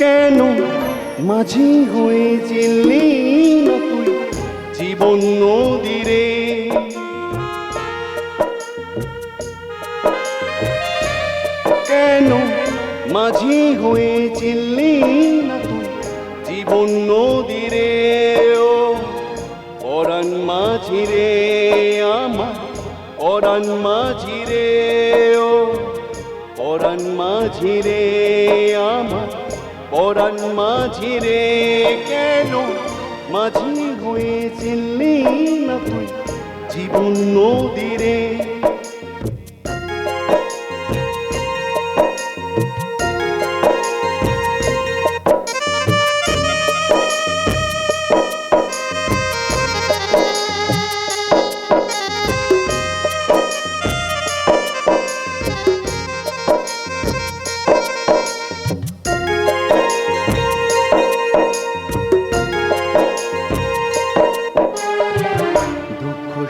কেন মাঝি হয়ে চিনলি না তুই জীবন নদীরে? কেন মাঝি হয়ে চিনলি না তুই জীবন নদীরে? ও পরাণ মাঝি রে আমার, পরাণ মাঝি রে, ও পরাণ মাঝি রে আমার, পরাণ মাঝি রে। কেন মাঝি হয়ে চিনলি না তুই জীবন নদীরে?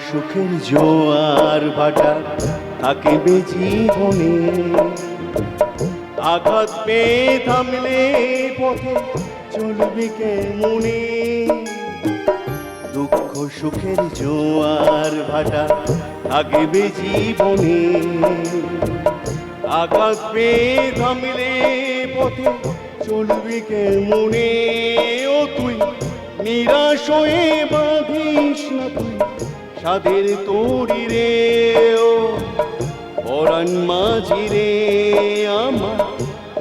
সুখের জোয়ার ভাটা থাকিবে জীবনে, আঘাত পেয়ে থামলে পথে চলবে কেমনে? দুঃখ সুখের জোয়ার ভাটা থাকিবে জীবনে, আঘাত পেয়ে থামলে পথে চলবে কেমনে? ও তুই নিরাশ হয়ে বাঁধিস না তুই সাদের তরি রে, ও পরাণ মাঝি রে আমার,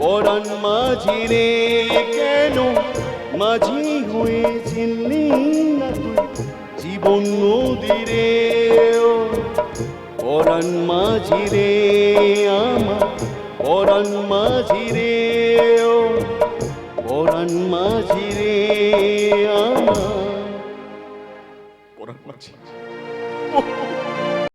পরাণ মাঝি রে। কেন মাঝি হয়ে চিনলি না তুই জীবন নদীরে? ও পরাণ মাঝি রে আমার, পরাণ মাঝি রে, ও পরাণ মাঝি রে আমার, পরাণ মাঝি।